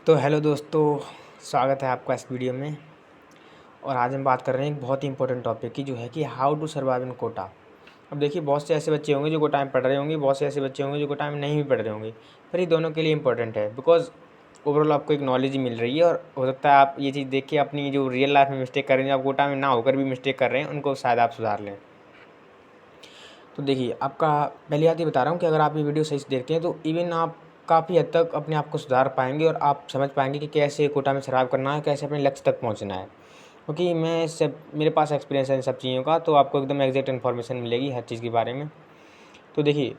तो हेलो दोस्तों, स्वागत है आपका इस वीडियो में। और आज हम बात कर रहे हैं एक बहुत ही इंपॉर्टेंट टॉपिक की, जो है कि how to survive in Kota. अब देखिए, बहुत से ऐसे बच्चे होंगे जो कोटा में पढ़ रहे होंगे, बहुत से ऐसे बच्चे होंगे जो कोटा में नहीं भी पढ़ रहे होंगे, पर ये दोनों के लिए इंपॉर्टेंट है। बिकॉज ओवरऑल आपको एक नॉलेज ही मिल रही है, और हो सकता है आप ये चीज़ देख के अपनी जो रियल लाइफ में मिस्टेक कर रहे हैं, जो आप कोटा में ना होकर भी मिस्टेक कर रहे हैं, उनको शायद आप सुधार लें। तो देखिए, आपका पहली बात ये बता रहा हूँ कि अगर आप ये वीडियो सही से देखते हैं तो इवन आप काफ़ी हद तक अपने आप को सुधार पाएंगे, और आप समझ पाएंगे कि कैसे कोटा में सर्वाइव करना है, कैसे अपने लक्ष्य तक पहुँचना है। क्योंकि मैं सब मेरे पास एक्सपीरियंस है इन सब चीज़ों का, तो आपको एकदम एग्जैक्ट इन्फॉर्मेशन मिलेगी हर चीज़ के बारे में। तो देखिए,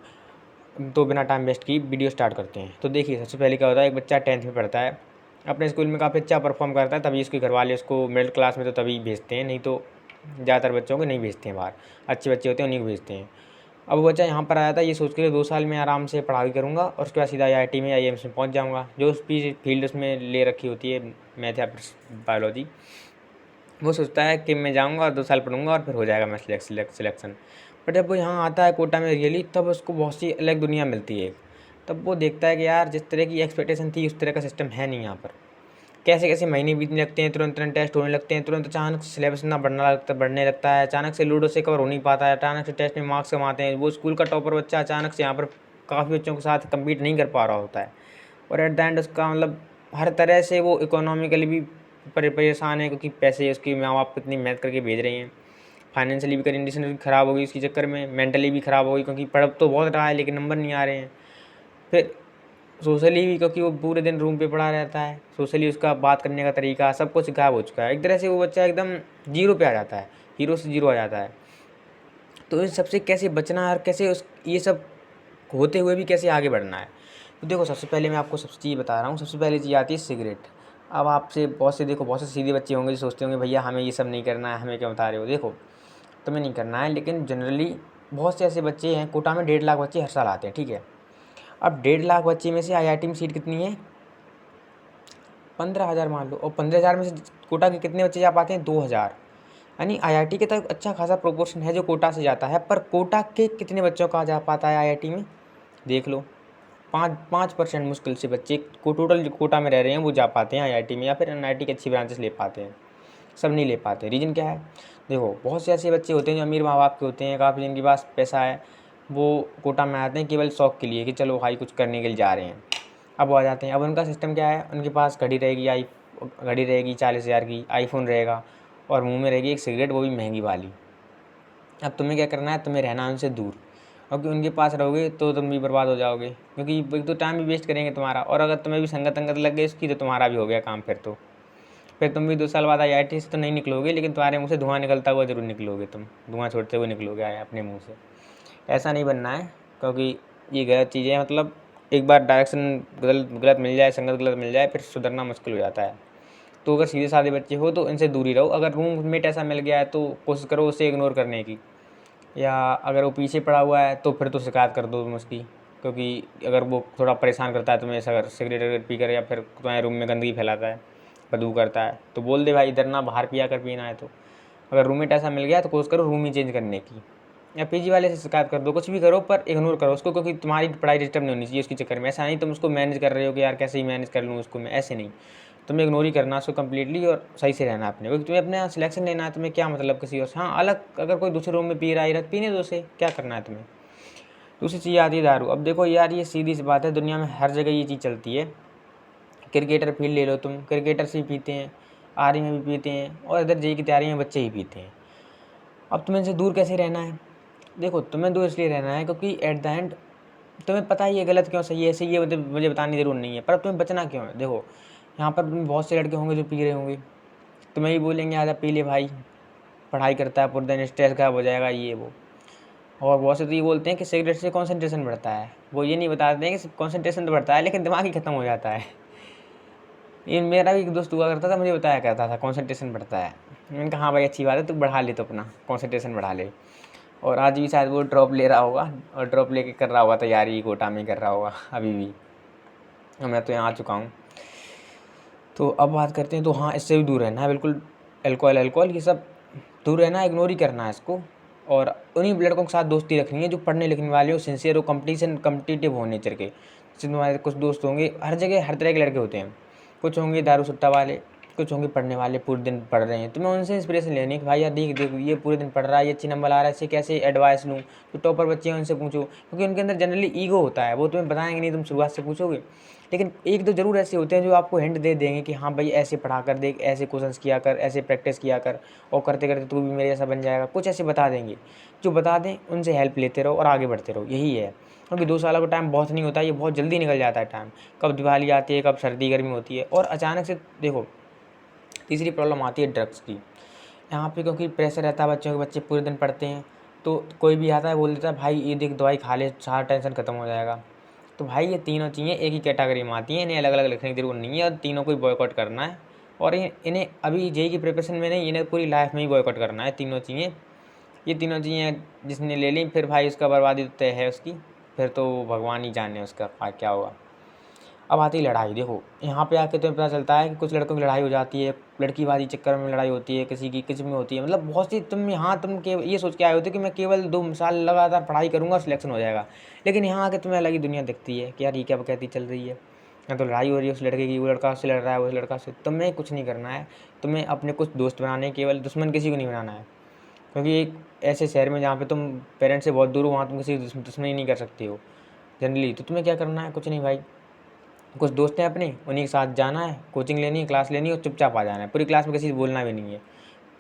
तो बिना टाइम वेस्ट की वीडियो स्टार्ट करते हैं। तो देखिए, सबसे पहले क्या होता है, एक बच्चा 10th में पढ़ता है, अपने स्कूल में काफ़ी अच्छा परफॉर्म करता है, तभी उसके घर वाले उसको मिडिल क्लास में तो तभी भेजते हैं, नहीं तो ज़्यादातर बच्चों को नहीं भेजते हैं बाहर। अच्छे बच्चे होते हैं उन्हीं को भेजते हैं। अब वो बच्चा यहाँ पर आया था ये सोच के 2 साल में आराम से पढ़ाई करूँगा और उसके बाद सीधा आईआईटी में आईएएम्स में पहुँच जाऊँगा, जो उस फील्ड उसमें ले रखी होती है, मैथ या फिर बायोलॉजी। वो सोचता है कि मैं जाऊँगा और 2 साल पढ़ूँगा और फिर हो जाएगा मेरा सिलेक्शन। बट जब वो यहाँ आता है कोटा में रियली, तब उसको बहुत सी अलग दुनिया मिलती है। तब वो देखता है कि यार, जिस तरह की एक्सपेक्टेशन थी उस तरह का सिस्टम है नहीं यहाँ पर। कैसे कैसे महीने बीतने लगते हैं, तुरंत तुरंत टेस्ट होने लगते हैं, तुरंत अचानक से सिलेबस इतना बढ़ने लगता है, अचानक से लूडो से कवर हो नहीं पाता है, अचानक से टेस्ट में मार्क्स कम आते हैं। वो स्कूल का टॉपर बच्चा अचानक से यहाँ पर काफ़ी बच्चों के साथ कम्पीट नहीं कर पा रहा होता है, और एट द एंड उसका मतलब हर तरह से वो इकोनॉमिकली भी परेशान है, क्योंकि पैसे उसके माँ बाप इतनी मेहनत करके भेज रहे हैं। फाइनेंशियली भी कंडीशन उसकी ख़राब हो गई उसके चक्कर में, मेंटली भी ख़राब हो गई, क्योंकि पढ़ तो बहुत रहा है लेकिन नंबर नहीं आ रहे हैं। फिर सोशली भी, क्योंकि वो पूरे दिन रूम पे पड़ा रहता है, सोशली उसका बात करने का तरीका सब कुछ गायब हो चुका है। एक तरह से वो बच्चा एकदम जीरो पे आ जाता है, हीरो से जीरो आ जाता है। तो इन सबसे कैसे बचना है, और कैसे उस ये सब होते हुए भी कैसे आगे बढ़ना है। तो देखो, सबसे पहले मैं आपको सबसे चीज़ बता रहा हूँ। सबसे पहले चीज़ आती है सिगरेट। अब आपसे बहुत से सीधे बच्चे होंगे जो सोचते होंगे भैया हमें ये सब नहीं करना है, हमें क्या बता रहे हो। देखो, तुम्हें नहीं करना है, लेकिन जनरली बहुत से ऐसे बच्चे हैं, कोटा में 1.5 लाख बच्चे हर साल आते हैं, ठीक है। अब 1.5 लाख बच्चे में से आईआईटी में सीट कितनी है? 15,000 मान लो, और 15,000 में से कोटा के कितने बच्चे जा पाते हैं? 2,000। यानी आईआईटी के तक अच्छा खासा प्रोपोर्शन है जो कोटा से जाता है, पर कोटा के कितने बच्चों का जा पाता है आईआईटी में? देख लो, 5% मुश्किल से बच्चे को टोटल जो कोटा में रह रहे हैं वो जा पाते हैं आईआईटी में, या फिर एनआईटी की अच्छी ब्रांचेस ले पाते हैं। सब नहीं ले पाते। रीज़न क्या है? देखो, बहुत से ऐसे बच्चे होते हैं जो अमीर माँ बाप के होते हैं, काफ़ी जिनके पास पैसा है, वो कोटा में आते हैं केवल शौक के लिए कि चलो भाई कुछ करने के लिए जा रहे हैं। अब वो आ जाते हैं। अब उनका सिस्टम क्या है, उनके पास घड़ी रहेगी 40,000 की, आईफोन रहेगा, और मुंह में रहेगी एक सिगरेट, वो भी महंगी वाली। अब तुम्हें क्या करना है, तुम्हें रहना है उनसे दूर, क्योंकि उनके पास रहोगे तो तुम भी बर्बाद हो जाओगे, क्योंकि एक तो टाइम भी वेस्ट करेंगे तुम्हारा, और अगर तुम्हें भी संगत अंगत लग गई उसकी तो तुम्हारा भी हो गया काम। फिर तुम भी 2 साल बाद आईआईटी से तो नहीं निकलोगे, लेकिन तुम्हारे मुँह से धुआं निकलता हुआ जरूर निकलोगे, तुम धुआं छोड़ते हुए निकलोगे अपने मुँह से। ऐसा नहीं बनना है, क्योंकि ये गलत चीज़ें हैं। मतलब एक बार डायरेक्शन गलत मिल जाए, संगत गलत मिल जाए, फिर सुधरना मुश्किल हो जाता है। तो अगर सीधे साधे बच्चे हो तो इनसे दूर ही रहो। अगर रूममेट ऐसा मिल गया है तो कोशिश करो उसे इग्नोर करने की, या अगर वो पीछे पड़ा हुआ है तो फिर तो शिकायत कर दो तुम उसकी, क्योंकि अगर वो थोड़ा परेशान करता है तुम्हें, अगर सिगरेट वगैरह पी कर, या फिर तुम्हारे रूम में गंदगी फैलाता है, बदबू करता है, तो बोल दे भाई इधर ना, बाहर पिया कर पीना है। तो अगर रूममेट ऐसा मिल गया तो कोशिश करो रूम ही चेंज करने की, या पीजी वाले से शिकायत कर दो, कुछ भी करो पर इग्नोर करो उसको, क्योंकि तुम्हारी पढ़ाई डिस्टर्ब नहीं होनी चाहिए उसके चक्कर में। ऐसा नहीं तुम उसको मैनेज कर रहे हो कि यार कैसे ही मैनेज कर लूँ उसको मैं, ऐसे नहीं। तुम्हें इग्नोर ही करना उसको कम्प्लीटली, और सही से रहना अपने, क्योंकि तुम्हें अपना सिलेक्शन लेना है। तुम्हें क्या मतलब किसी और से? हाँ, अलग अगर कोई दूसरे रूम में पी रहा है, पीने दो उसे, क्या करना है तुम्हें। दूसरी चीज़ आती है दारू। अब देखो यार, ये सीधी सी बात है, दुनिया में हर जगह ये चीज़ चलती है। क्रिकेटर फील्ड ले लो तुम, क्रिकेटर्स भी पीते हैं, आर्मी में भी पीते हैं, और इधर जेई की तैयारी में बच्चे ही पीते हैं। अब तुम्हें इनसे दूर कैसे रहना है? देखो, तुम्हें दूर इसलिए रहना है क्योंकि एट द एंड तुम्हें पता ही है गलत क्यों सही है, ऐसे ये मुझे बताने की ज़रूरत नहीं है, पर अब तुम्हें बचना क्यों है। देखो, यहाँ पर बहुत से लड़के होंगे जो पी रहे होंगे, तुम्हें ही बोलेंगे आजा पी ले भाई, पढ़ाई करता है पूरे दिन, स्ट्रेस गायब हो जाएगा, ये वो। और बहुत से तो ये बोलते हैं कि सिगरेट से कॉन्सेंट्रेशन बढ़ता है। वो ये नहीं बताते हैं कि कॉन्सेंट्रेशन तो बढ़ता है, लेकिन दिमाग ही ख़त्म हो जाता है। ये मेरा भी एक दोस्त हुआ करता था, मुझे बताया करता था कॉन्सेंट्रेशन बढ़ता है। मैंने कहा हाँ भाई, अच्छी बात है, तू बढ़ा ले, तो अपना कॉन्सेंट्रेशन बढ़ा ले। और आज भी शायद वो ड्रॉप ले रहा होगा, और ड्रॉप लेके कर रहा होगा तैयारी, कोटा में कर रहा होगा अभी भी। और मैं तो यहाँ आ चुका हूँ। तो अब बात करते हैं, तो हाँ, इससे भी दूर रहना है बिल्कुल। अल्कोहल ये सब दूर रहना है, इग्नोर ही करना है इसको। और उन्हीं लड़कों के साथ दोस्ती रखनी है जो पढ़ने लिखने वाले हो, सिंसियर हो, कम्पिटिटिव हो नेचर के। जैसे तुम्हारे कुछ दोस्त होंगे, हर जगह हर तरह के लड़के होते हैं, कुछ होंगे दारू सुट्टा वाले, कुछ होंगे पढ़ने वाले, पूरे दिन पढ़ रहे हैं। तुम्हें उनसे इंस्पिरेशन लेनी है कि भाई यार देख देख ये पूरे दिन पढ़ रहा है, ये अच्छी नंबर ला रहा है, इससे कैसे एडवाइस लूँ। जो टॉपर बच्चे हैं उनसे पूछो, क्योंकि उनके अंदर जनरली ईगो होता है, वो तुम्हें बताएंगे नहीं, तुम शुरुआत से पूछोगे। लेकिन एक दो ज़रूर ऐसे होते हैं जो आपको हिंट दे देंगे कि हाँ भाई ऐसे पढ़ा कर देख, ऐसे क्वेश्चंस किया कर, ऐसे प्रैक्टिस किया कर, और करते करते तू भी मेरे जैसा बन जाएगा। कुछ ऐसे बता देंगे, जो बता दें उनसे हेल्प लेते रहो और आगे बढ़ते रहो, यही है। क्योंकि 2 सालों का टाइम बहुत नहीं होता है, ये बहुत जल्दी निकल जाता है टाइम। कब दिवाली आती है, कब सर्दी गर्मी होती है, और अचानक से देखो तीसरी प्रॉब्लम आती है ड्रग्स की। यहाँ पे क्योंकि प्रेशर रहता है बच्चों के, बच्चे पूरे दिन पढ़ते हैं, तो कोई भी आता है बोल देता है भाई ये देख दवाई खा ले, सारा टेंशन खत्म हो जाएगा। तो भाई ये तीनों चीज़ें एक ही कैटेगरी में आती हैं, इन्हें अलग अलग लिखने की जरूरत नहीं है, और तीनों को ही बॉयकॉट करना है। और इन्हें अभी जेई की प्रिपरेशन में नहीं, इन्हें पूरी लाइफ में ही बॉयकॉट करना है तीनों चीज़ें। ये तीनों चीज़ें जिसने ले ली फिर भाई उसका बर्बादी तो तय है उसकी, फिर तो भगवान ही जाने उसका क्या होगा। अब आती है लड़ाई। देखो यहाँ पे आके तुम्हें पता चलता है कि कुछ लड़कों की लड़ाई हो जाती है, लड़कीबाजी चक्कर में लड़ाई होती है, किसी की किसी में होती है, मतलब बहुत सी। तुम के ये सोच के आए होते कि मैं केवल 2 साल लगातार पढ़ाई करूँगा, सिलेक्शन हो जाएगा। लेकिन यहाँ आके तुम्हें अलग ही दुनिया दिखती है कि यार ये क्या कहती चल रही है। यहाँ तो लड़ाई हो रही है उस लड़के की, वो लड़का उससे लड़ रहा है, उस लड़का से। तुम्हें कुछ नहीं करना है, तुम्हें अपने कुछ दोस्त बनाने हैं केवल, दुश्मन किसी को नहीं बनाना है। क्योंकि एक ऐसे शहर में जहाँ पे तुम पेरेंट्स से बहुत दूर हो, वहाँ तुम किसी दुश्मनी नहीं कर सकते हो जनरली। तो तुम्हें क्या करना है, कुछ नहीं भाई, कुछ दोस्त हैं अपने, उन्हीं के साथ जाना है, कोचिंग लेनी है, क्लास लेनी है और चुपचाप आ जाना है। पूरी क्लास में किसी से बोलना भी नहीं है।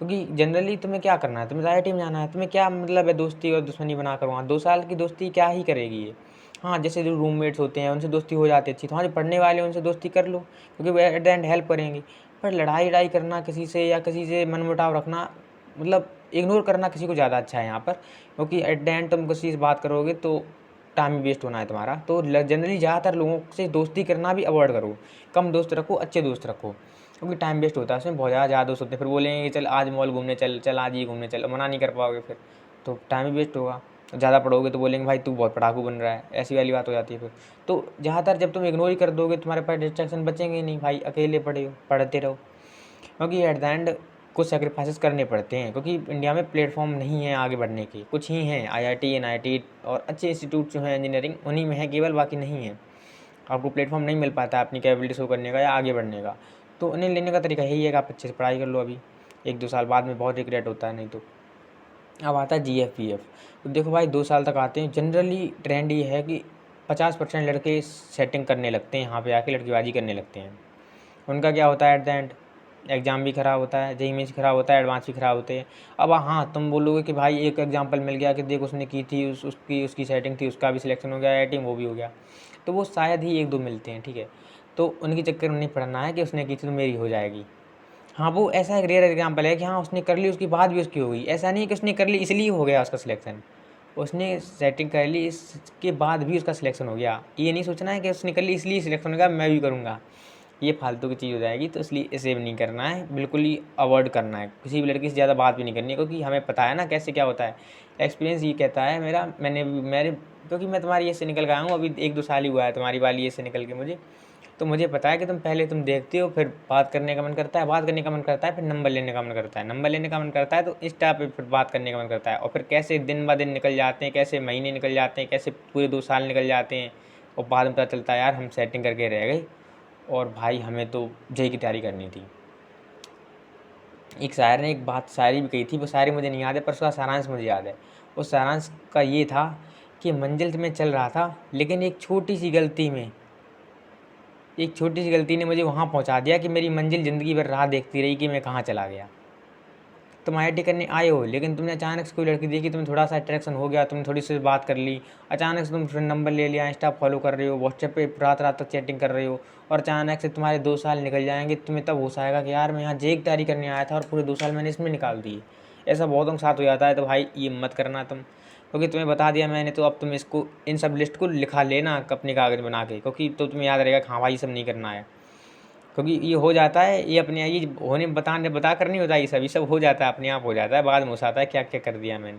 क्योंकि जनरली तुम्हें क्या करना है, तुम्हें आईआईटी में जाना है, तुम्हें क्या मतलब है दोस्ती और दुश्मनी बनाकर वहाँ। 2 साल की दोस्ती क्या ही करेगी ये। हाँ जैसे जो रूममेट्स होते हैं उनसे दोस्ती हो जाती है अच्छी, तो हाँ जो पढ़ने वाले हैं उनसे दोस्ती कर लो, क्योंकि वो एट द एंड हेल्प करेंगे। पर लड़ाई करना किसी से, या किसी से मनमुटाव रखना, मतलब इग्नोर करना किसी को ज़्यादा अच्छा है यहाँ पर। क्योंकि एट द एंड तुम किसी से बात करोगे तो टाइम वेस्ट होना है तुम्हारा। तो जनरली ज़्यादातर लोगों से दोस्ती करना भी अवॉइड करो, कम दोस्त रखो, अच्छे दोस्त रखो। क्योंकि टाइम वेस्ट होता है उसमें, बहुत ज़्यादा दोस्त होते हैं, फिर बोलेंगे कि चल आज मॉल घूमने चल, चल आज ये घूमने चल, मना नहीं कर पाओगे फिर, तो टाइम ही वेस्ट होगा। ज़्यादा पढ़ोगे तो बोलेंगे भाई तू बहुत पढ़ाकू बन रहा है, ऐसी वाली बात हो जाती है फिर। तो ज़्यादातर जब तुम इग्नोर ही कर दोगे तुम्हारे पास डिस्ट्रैक्शन बचेंगे ही नहीं भाई, अकेले पढ़ते रहो। क्योंकि एट द एंड कुछ सेक्रीफाइसेस करने पड़ते हैं, क्योंकि इंडिया में प्लेटफॉर्म नहीं है आगे बढ़ने के, कुछ ही हैं आईआईटी एनआईटी और अच्छे इंस्टीट्यूट जो हैं इंजीनियरिंग, उन्हीं में है केवल, बाकी नहीं है। आपको प्लेटफॉर्म नहीं मिल पाता अपनी कैपेबिलिटी शो करने का या आगे बढ़ने का। तो उन्हें लेने का तरीका यही है कि आप अच्छे से पढ़ाई कर लो अभी, 1-2 साल बाद में बहुत रिग्रेट होता है नहीं तो। अब आता है जीएफ। तो देखो भाई 2 साल तक आते हैं, जनरली ट्रेंड ये है कि 50% लड़के सेटिंग करने लगते हैं, यहाँ पे आके लड़कीबाजी करने लगते हैं। उनका क्या होता है एट द एंड, एग्ज़ाम भी ख़राब होता है, जेईई मेंस ख़राब होता है, एडवांस भी ख़राब होते हैं। अब हाँ तुम बोलोगे कि भाई एक एग्जांपल मिल गया कि देख उसने की थी, उसकी सेटिंग थी, उसका भी सिलेक्शन हो गया, आईआईटी वो भी हो गया। तो वो शायद ही 1-2 मिलते हैं, ठीक है। तो उनके चक्कर में नहीं पड़ना है कि उसने की थी तो मेरी हो जाएगी। हाँ वो ऐसा एक रेयर एग्जाम्पल है कि हाँ उसने कर ली, उसके बाद भी उसकी हो गई। ऐसा नहीं है कि उसने कर ली इसलिए हो गया उसका सिलेक्शन, उसने सेटिंग कर ली इसके बाद भी उसका सिलेक्शन हो गया। ये नहीं सोचना है कि उसने कर ली इसलिए सिलेक्शन हो गया, मैं भी करूँगा, ये फालतू की चीज़ हो जाएगी। तो इसलिए इसे भी नहीं करना है, बिल्कुल ही अवॉइड करना है। किसी भी लड़की से ज़्यादा बात भी नहीं करनी है, क्योंकि हमें पता है ना कैसे क्या होता है। एक्सपीरियंस ये कहता है मेरा, मेरे क्योंकि मैं तुम्हारी ये से निकल गया हूँ, अभी 1-2 साल ही हुआ है तुम्हारी वाली ये से निकल के मुझे। तो मुझे पता है कि तुम देखते हो, फिर बात करने का मन करता है, बात करने का मन करता है, फिर नंबर लेने का मन करता है, नंबर लेने का मन करता है तो इंस्टा पे फिर बात करने का मन करता है। और फिर कैसे दिन ब दिन निकल जाते हैं, कैसे महीने निकल जाते हैं, कैसे पूरे 2 साल निकल जाते हैं, और बाद में पता चलता है यार हम सेटिंग करके रह गए और भाई हमें तो जेईई की तैयारी करनी थी। एक शायर ने एक बात शायरी भी कही थी, वो शायरी मुझे नहीं याद है पर उसका सारांश मुझे याद है। उस सारांश का ये था कि मंजिल में चल रहा था, लेकिन एक छोटी सी गलती ने मुझे वहाँ पहुँचा दिया कि मेरी मंजिल ज़िंदगी भर राह देखती रही कि मैं कहाँ चला गया। तुम आईआईटी करने आए हो, लेकिन तुमने अचानक से कोई लड़की देखी, तुम्हें थोड़ा सा अट्रैक्शन हो गया, तुमने थोड़ी सी बात कर ली, अचानक से तुम फिर नंबर ले लिया, इंस्टा फॉलो कर रहे हो, व्हाट्सएप पे रात रात तक चैटिंग कर रहे हो, और अचानक से तुम्हारे 2 साल निकल जाएंगे। तुम्हें तब होश आएगा कि यार मैं यहाँ जेईई की तैयारी करने आया था और पूरे 2 साल मैंने इसमें निकाल दिए। ऐसा बहुतों के साथ हो जाता है। तो भाई ये मत करना तुम, क्योंकि तुम्हें बता दिया मैंने, तो अब तुम इसको इन सब लिस्ट को लिखा लेना अपने कागज़ बना के, क्योंकि तो तुम्हें याद रहेगा कि हाँ भाई ये सब नहीं करना है। क्योंकि ये हो जाता है, ये अपने ये होने बता कर नहीं होता, ये सब हो जाता है, अपने आप हो जाता है, बाद में आता है क्या क्या कर दिया मैंने।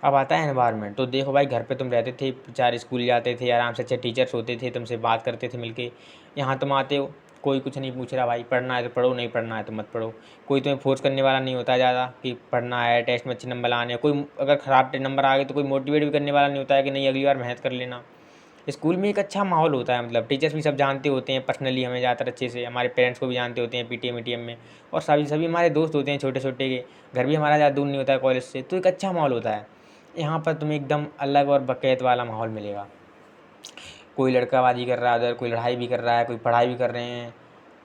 अब आता है एनवायरनमेंट। तो देखो भाई घर पे तुम रहते थे, 4 स्कूल जाते थे, आराम से अच्छे टीचर्स होते थे, तुमसे बात करते थे मिलके। यहाँ तुम आते हो, कोई कुछ नहीं पूछ रहा भाई, पढ़ना है तो पढ़ो, नहीं पढ़ना है तो मत पढ़ो। कोई तुम्हें फोर्स करने वाला नहीं होता ज़्यादा कि पढ़ना है, टेस्ट में अच्छे नंबर लाने हैं। कोई अगर ख़राब नंबर आ गए तो कोई मोटिवेट भी करने वाला नहीं होता है कि नहीं अगली बार मेहनत कर लेना। स्कूल में एक अच्छा माहौल होता है, मतलब टीचर्स भी सब जानते होते हैं पर्सनली हमें ज़्यादातर अच्छे से, हमारे पेरेंट्स को भी जानते होते हैं पीटीएम वीटीएम में, और सभी सभी हमारे दोस्त होते हैं छोटे छोटे के, घर भी हमारा ज़्यादा दूर नहीं होता है कॉलेज से, तो एक अच्छा माहौल होता है। यहाँ पर तुम्हें एकदम अलग और बकैत वाला माहौल मिलेगा। कोई लड़काबाजी कर रहा है उधर, कोई लड़ाई भी कर रहा है, कोई पढ़ाई भी कर रहे हैं,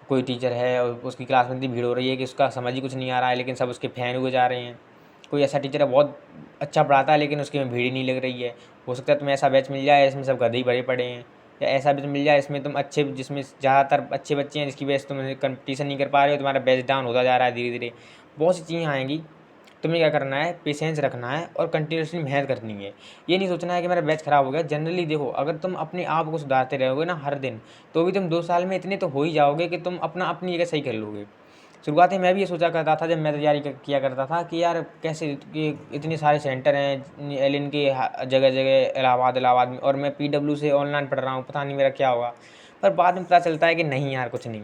कोई टीचर है और उसकी क्लास में इतनी भीड़ हो रही है कि उसका समझ ही कुछ नहीं आ रहा है, लेकिन सब उसके फ़ैन हुए जा रहे हैं। कोई ऐसा टीचर है बहुत अच्छा पढ़ाता है लेकिन उसके में भीड़ ही नहीं लग रही है। हो सकता है तुम्हें ऐसा बैच मिल जाए इसमें सब गधे ही भरे पड़े हैं, या ऐसा बैच मिल जाए इसमें तुम अच्छे, जिसमें ज़्यादातर अच्छे बच्चे हैं, जिसकी वजह से तुम कंपटीशन नहीं कर पा रहे हो, तुम्हारा बैच डाउन होता जा रहा है धीरे धीरे। बहुत सी चीज़ें आएंगी। तुम्हें क्या करना है, पेशेंस रखना है और कंटिन्यूसली मेहनत करनी है। ये नहीं सोचना है कि मेरा बैच ख़राब हो गया। जनरली देखो, अगर तुम अपने आप को सुधारते रहोगे ना हर दिन, तो भी तुम 2 साल में इतने तो हो ही जाओगे कि तुम अपनी जगह सही कर लोगे। शुरुआत में मैं भी ये सोचा करता था जब मैं तैयारी किया करता था कि यार कैसे कि इतने सारे सेंटर हैं एलिन के जगह जगह, इलाहाबाद इलाहाबाद में, और मैं पीडब्ल्यू से ऑनलाइन पढ़ रहा हूँ, पता नहीं मेरा क्या होगा। पर बाद में पता चलता है कि नहीं यार, कुछ नहीं।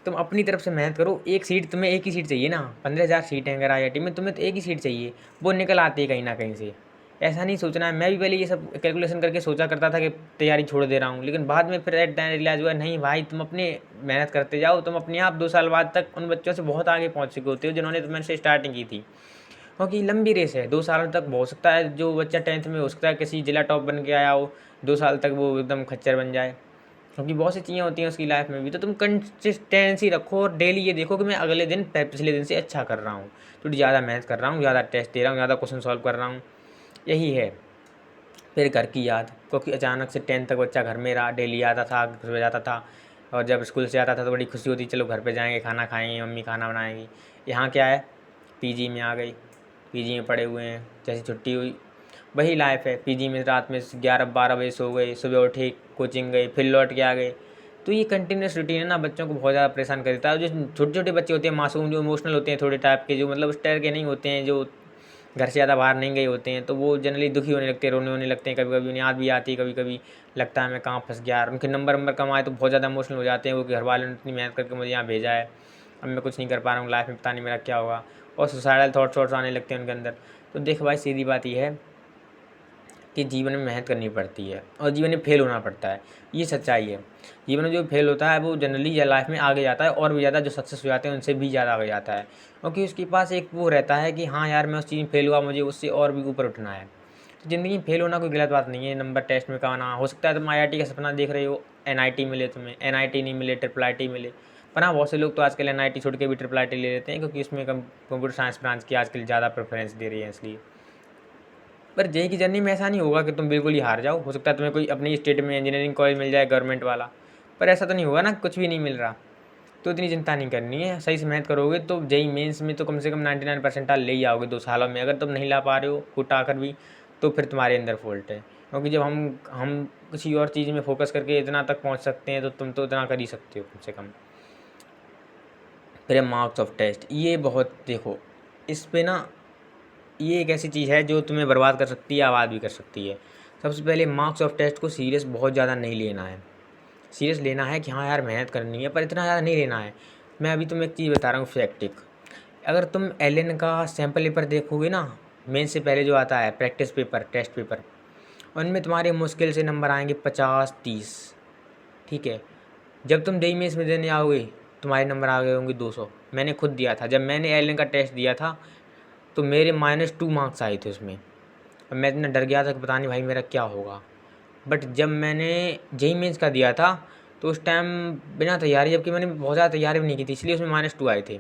तुम अपनी तरफ से मेहनत करो। एक सीट, तुम्हें एक ही सीट चाहिए ना, 15,000 सीट हैं अगर आईआईटी में, तुम्हें तो एक ही सीट चाहिए, वो निकल आती है कहीं ना कहीं से। ऐसा नहीं सोचना है। मैं भी पहले ये सब कैलकुलेशन करके सोचा करता था कि तैयारी छोड़ दे रहा हूँ, लेकिन बाद में फिर एट द एंड रियलाइज हुआ नहीं भाई, तुम अपने मेहनत करते जाओ, तुम अपने आप 2 साल बाद तक उन बच्चों से बहुत आगे पहुँच चुके होते हो जिन्होंने तुमसे स्टार्टिंग की थी। क्योंकि लंबी रेस है, 2 साल तक हो सकता है जो बच्चा 10th में हो सकता है किसी जिला टॉप बन के आया हो, 2 साल तक वो एकदम खच्चर बन जाए, क्योंकि बहुत सी चीज़ें होती हैं उसकी लाइफ में भी। तो तुम कंसिस्टेंसी रखो और डेली ये देखो कि मैं अगले दिन पिछले दिन से अच्छा कर रहा हूँ, थोड़ी ज़्यादा मेहनत कर रहा हूँ, ज़्यादा टेस्ट दे रहा हूँ, ज़्यादा क्वेश्चन सॉल्व कर रहा हूँ। यही है। फिर घर की याद, क्योंकि अचानक से 10th तक बच्चा घर में रहा, डेली आता था, घर पे जाता था, और जब स्कूल से आता था तो बड़ी खुशी होती, चलो घर पे जाएंगे, खाना खाएंगे, मम्मी खाना बनाएंगी। यहाँ क्या है, पीजी में आ गई, पीजी में पड़े हुए हैं, जैसी छुट्टी हुई वही लाइफ है। पीजी में रात में 11-12 बजे सो गए, सुबह उठे, कोचिंग गए, फिर लौट के आ गए। तो ये कंटिन्यूस रूटीन है ना, बच्चों को बहुत ज़्यादा परेशान कर देता है। जो छोटे छोटे बच्चे होते हैं मासूम, जो इमोशनल होते हैं थोड़े टाइप के, जो मतलब उस टाइप के नहीं होते हैं, जो घर से ज़्यादा बाहर नहीं गए होते हैं, तो वो जनरली दुखी होने लगते हैं, रोने होने लगते हैं, कभी कभी उन्हें याद भी आती है, कभी कभी लगता है मैं कहाँ फंस गया। और उनके नंबर कम आए तो बहुत ज़्यादा इमोशनल हो जाते हैं वो, कि घर वालों ने इतनी मेहनत करके मुझे यहाँ भेजा है, अब मैं कुछ नहीं कर पा रहा हूँ लाइफ में, पता नहीं मेरा क्या होगा। और सुसाइडल थॉट्स आने लगते हैं उनके अंदर। तो देख भाई, सीधी बात यह है कि जीवन में मेहनत करनी पड़ती है और जीवन में फेल होना पड़ता है, ये सच्चाई है। जीवन में जो फेल होता है वो जनरली या लाइफ में आगे जाता है, और भी ज़्यादा जो सक्सेस हो जाते हैं उनसे भी ज़्यादा आगे जाता है, क्योंकि उसके पास एक वो रहता है कि हाँ यार, मैं उस चीज़ में फेल हुआ, मुझे उससे और भी ऊपर उठना है। तो ज़िंदगी में फेल होना कोई गलत बात नहीं है। नंबर टेस्ट में कहाँ ना, हो सकता है तुम आईआईटी का सपना देख रहे हो, एनआईटी मिले तुम्हें, एनआईटी नहीं मिले, ट्रिपल आईटी मिले। पर हाँ, बहुत से लोग तो आजकल एनआईटी छोड़ के भी ट्रिपल आईटी ले लेते हैं, क्योंकि उसमें कंप्यूटर साइंस ब्रांच की आजकल ज़्यादा प्रेफरेंस दे रही है इसलिए। पर जेई की जर्नी में ऐसा नहीं होगा कि तुम बिल्कुल ही हार जाओ। हो सकता है तुम्हें कोई अपनी स्टेट में इंजीनियरिंग कॉलेज मिल जाए गवर्नमेंट वाला, पर ऐसा तो नहीं होगा ना, कुछ भी नहीं मिल रहा। तो इतनी चिंता नहीं करनी है, सही से मेहनत करोगे तो जेई मेंस में तो कम से कम 99 परसेंटाइल ले ही आओगे 2 सालों में। अगर तुम नहीं ला पा रहे हो कोटा आकर भी, तो फिर तुम्हारे अंदर फॉल्ट है, क्योंकि जब हम किसी और चीज़ में फोकस करके इतना तक पहुँच सकते हैं, तो तुम तो इतना कर ही सकते हो कम से कम। फिर मार्क्स ऑफ टेस्ट, ये बहुत देखो, इस पे ना, ये एक ऐसी चीज़ है जो तुम्हें बर्बाद कर सकती है, आबाद भी कर सकती है। सबसे पहले मार्क्स ऑफ टेस्ट को सीरियस बहुत ज़्यादा नहीं लेना है। सीरियस लेना है कि हाँ यार मेहनत करनी है, पर इतना ज़्यादा नहीं लेना है। मैं अभी तुम्हें एक चीज़ बता रहा हूँ फैक्टिक। अगर तुम एलएन का सैम्पल पेपर देखोगे ना, मेन से पहले जो आता है प्रैक्टिस पेपर, टेस्ट पेपर, उनमें तुम्हारे मुश्किल से नंबर आएंगे 50-30। ठीक है, जब तुम जेईई मेंस में देने आओगे तुम्हारे नंबर आ गए होंगे 200। मैंने खुद दिया था, जब मैंने एलएन का टेस्ट दिया था तो मेरे -2 मार्क्स आए थे उसमें, और मैं इतना डर गया था कि पता नहीं भाई मेरा क्या होगा। बट जब मैंने जेईई मेंस का दिया था तो उस टाइम बिना तैयारी, जबकि मैंने बहुत ज़्यादा तैयारी भी नहीं की थी, इसलिए उसमें -2 आए थे।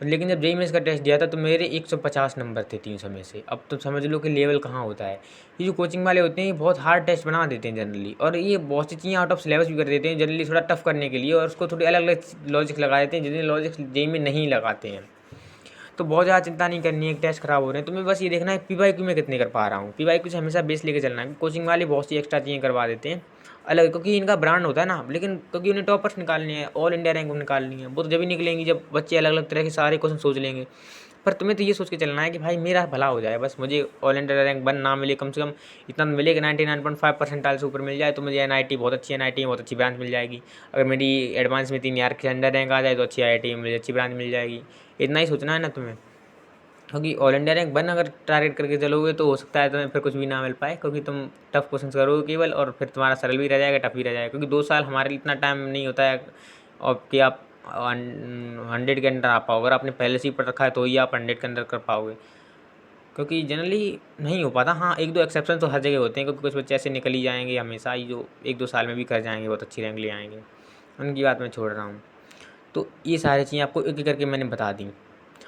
लेकिन जब जेईई मेंस का टेस्ट दिया था तो मेरे 150 नंबर थे 300 में से। अब तो समझ लो कि लेवल कहाँ होता है। ये जो कोचिंग वाले होते हैं ये बहुत हार्ड टेस्ट बना देते हैं जनरली, और ये बहुत सी चीज़ें आउट ऑफ सिलेबस भी कर देते हैं जनरली, थोड़ा टफ करने के लिए, और उसको थोड़ी अलग अलग लॉजिक लगा देते हैं जितने लॉजिक जेईई में नहीं लगाते हैं। तो बहुत ज़्यादा चिंता नहीं करनी है कि टेस्ट खराब हो रहे हैं, तुम्हें बस ये देखना है पीवाईक्यू में कितने कर पा रहा हूँ। पीवाईक्यू से हमेशा बेस लेके चलना है। कोचिंग वाले बहुत सी एक्स्ट्रा चीज़ें करवा देते हैं अलग, क्योंकि इनका ब्रांड होता है ना, लेकिन क्योंकि उन्हें टॉपर्स निकालने हैं, ऑल इंडिया रैंक निकालनी है, वो तो जब ही निकलेंगी जब बच्चे अलग अलग तरह के सारे क्वेश्चन सोच लेंगे। पर तुम्हें तो ये सोच के चलना है कि भाई मेरा भला हो जाए, बस मुझे ऑल इंडिया रैंक 1 ना मिले, कम से कम इतना मिले कि 99.5 परसेंटाइल से ऊपर मिल जाए, तो मुझे एनआईटी बहुत अच्छी, एनआईटी में बहुत अच्छी ब्रांच मिल जाएगी। अगर मेरी एडवांस में 3 यार के अंडर रैंक आ जाए तो अच्छी आईआईटी में मुझे अच्छी ब्रांच मिल जाएगी। इतना ही सोचना है ना तुम्हें, क्योंकि ऑल इंडिया रैंक 1 अगर टारगेट करके चलोगे तो हो सकता है तुम्हें फिर कुछ भी ना मिल पाए, क्योंकि तुम टफ क्वेश्चन करोगे केवल, और फिर तुम्हारा सरल भी रह जाएगा, टफ भी रह जाएगा। क्योंकि 2 साल हमारे लिए इतना टाइम नहीं होता है और कि आप 100 के अंदर आ पाओ। अगर आपने पहले से ही पढ़ रखा है तो ही आप 100 के अंदर कर पाओगे, क्योंकि जनरली नहीं हो पाता। हाँ, 1-2 एक्सेप्शन तो हर जगह होते हैं, क्योंकि कुछ बच्चे ऐसे निकल ही जाएंगे हमेशा ही, जो 1-2 साल में भी कर जाएंगे, बहुत अच्छी रैंक ले आएंगे, उनकी बात मैं छोड़ रहा हूँ। तो ये सारी चीज़ें आपको एक एक करके मैंने बता दी।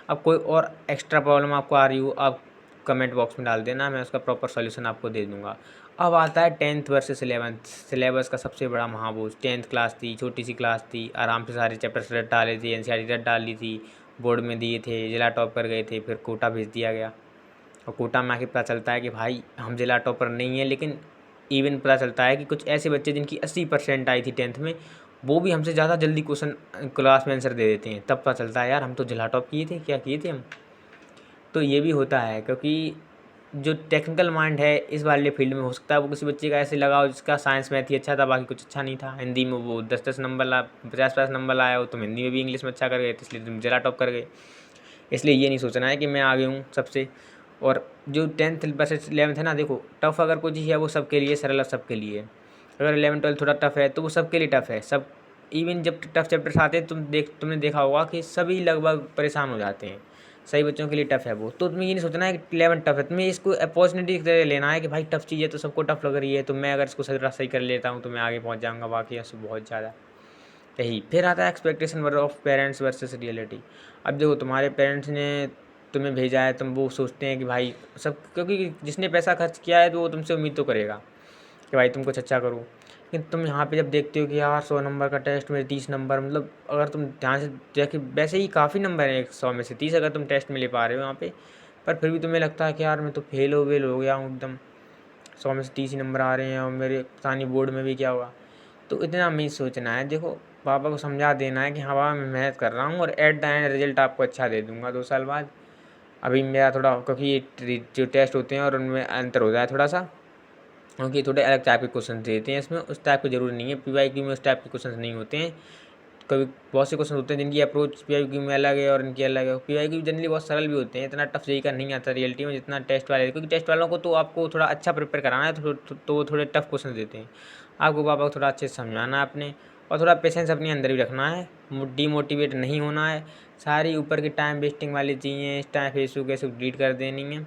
अब कोई और एक्स्ट्रा प्रॉब्लम आपको आ रही हो, आप कमेंट बॉक्स में डाल देना, मैं उसका प्रॉपर सॉल्यूशन आपको दे दूंगा। अब आता है 10th वर्सेस 11th, सिलेबस का सबसे बड़ा महाबोझ। 10th क्लास थी, छोटी सी क्लास थी, आराम से सारे चैप्टर्स रट डाले थे, एनसीईआरटी रट डाली थी, बोर्ड में दिए थे, जिला टॉप कर गए थे, फिर कोटा भेज दिया गया। और कोटा में आके पता चलता है कि भाई हम जिला टॉपर नहीं है, लेकिन इवन पता चलता है कि कुछ ऐसे बच्चे जिनकी 80% आई थी 10th में, वो भी हमसे ज़्यादा जल्दी क्वेश्चन क्लास में आंसर दे देते हैं। तब पता चलता है यार हम तो जिला टॉप किए थे, क्या किए थे हम। तो ये भी होता है, क्योंकि जो टेक्निकल माइंड है इस वाले फील्ड में, हो सकता है वो किसी बच्चे का ऐसे लगा हो जिसका साइंस मैथ ही अच्छा था, बाकी कुछ अच्छा नहीं था। हिंदी में वो 10-10 नंबर ला 50-50 नंबर लाया हो, तुम हिंदी में भी इंग्लिश में अच्छा कर गए, तो इसलिए तुम जिला टॉप कर गए। इसलिए ये नहीं सोचना है कि मैं आगे हूँ सबसे। और जो 10th वर्सेस 11th है ना, देखो टफ़ अगर कोई चीज़ है वो सबके लिए, सरल सबके लिए। अगर 11th-12th थोड़ा टफ़ है तो वो सबके लिए टफ़ है। सब इवन जब टफ़ चैप्टर्स आते हैं तुमने देखा होगा कि सभी लगभग परेशान हो जाते हैं। सही बच्चों के लिए टफ़ है वो, तो तुम्हें ये नहीं सोचना है कि 11th टफ़ है, तुम्हें इसको अपॉर्चुनिटी की तरह लेना है कि भाई टफ़ चीज़ है तो सबको टफ़ लग रही है, तो मैं अगर इसको सही कर लेता हूँ तो मैं आगे पहुँच जाऊँगा, बाकी ऐसे बहुत ज़्यादा। यही फिर आता है expectation of parents versus reality. अब देखो तुम्हारे पेरेंट्स ने तुम्हें भेजा है, तुम वो सोचते हैं कि भाई सब, क्योंकि जिसने पैसा खर्च किया है तो वो तुमसे उम्मीद तो करेगा कि भाई तुम कुछ अच्छा करो। लेकिन तुम यहाँ पे जब देखते हो कि यार 100 नंबर का टेस्ट में 30 नंबर, मतलब अगर तुम ध्यान से देखे वैसे ही काफ़ी नंबर है 100 में से 30 अगर तुम टेस्ट में ले पा रहे हो यहाँ पे, पर फिर भी तुम्हें लगता है कि यार मैं तो फेल हो गया हूँ एकदम, 100 में से 30 ही नंबर आ रहे हैं और मेरे पता नहीं बोर्ड में भी क्या होगा। तो इतना नहीं सोचना है। देखो पापा को समझा देना है कि हाँ पापा मैं मेहनत कर रहा हूँ और एट द एंड रिजल्ट आपको अच्छा दे दूँगा 2 साल बाद। अभी मेरा थोड़ा, क्योंकि ये जो टेस्ट होते हैं और उनमें अंतर हो जाए थोड़ा सा, क्योंकि थोड़े अलग टाइप के क्वेश्चन देते हैं इसमें, उस टाइप की ज़रूरी नहीं है। पीवाईक्यू में उस टाइप के क्वेश्चन नहीं होते हैं। कभी बहुत से क्वेश्चन होते हैं जिनकी अप्रोच पीवाईक्यू में अलग है और इनकी अलग है। पीवाईक्यू जनरली बहुत सरल भी होते हैं, इतना टफ जेई का नहीं आता रियलिटी में जितना टेस्ट वाले, क्योंकि टेस्ट वालों को तो आपको थोड़ा अच्छा प्रिपेयर कराना है, तो वो थोड़े टफ क्वेश्चन देते हैं। आपको पापा को थोड़ा अच्छे से समझाना है अपने, और थोड़ा पेशेंस अपने अंदर भी रखना है, डीमोटिवेट नहीं होना है। सारी ऊपर की टाइम वेस्टिंग वाली चीज़ें इस टाइम फेसबुक ऐसे डिलीट कर देनी है,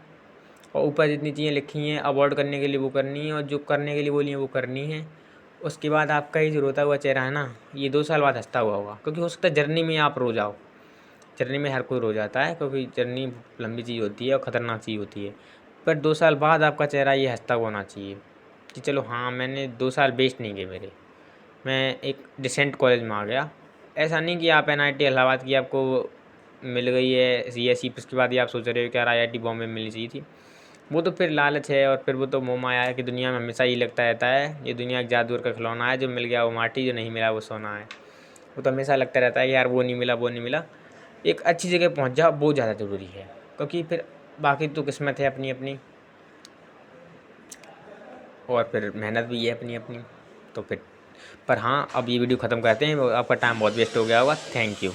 और ऊपर जितनी चीज़ें लिखी हैं अवॉइड करने के लिए वो करनी है, और जो करने के लिए बोली हैं वो करनी है। उसके बाद आपका ये जो रोता हुआ चेहरा है ना, ये 2 साल बाद हंसता हुआ होगा, क्योंकि हो सकता है जर्नी में आप रो जाओ। जर्नी में हर कोई रो जाता है, क्योंकि जर्नी लंबी चीज़ होती है और ख़तरनाक चीज़ होती है। पर 2 साल बाद आपका चेहरा ये हंसता हुआ होना चाहिए कि चलो हाँ, मैंने 2 साल वेस्ट नहीं किए मेरे, मैं एक डिसेंट कॉलेज में आ गया। ऐसा नहीं कि आप एनआईटी इलाहाबाद की आपको मिल गई है सीएसई, फिर उसके बाद ही आप सोच रहे हो कि यार आईआईटी बॉम्बे में मिलनी चाहिए थी। वो तो फिर लालच है, और फिर वो तो मोह माया है कि दुनिया में हमेशा ही लगता रहता है, ये दुनिया एक जादूगर का खिलौना है, जो मिल गया वो माटी, जो नहीं मिला वो सोना है। वो तो हमेशा लगता रहता है कि यार वो नहीं मिला वो नहीं मिला। एक अच्छी जगह पहुंच जाओ वो ज़्यादा ज़रूरी है, क्योंकि फिर बाकी तो किस्मत है अपनी अपनी, और फिर मेहनत भी है अपनी अपनी। तो फिर पर हाँ, अब ये वीडियो ख़त्म करते हैं, आपका टाइम बहुत वेस्ट हो गया होगा। Thank you.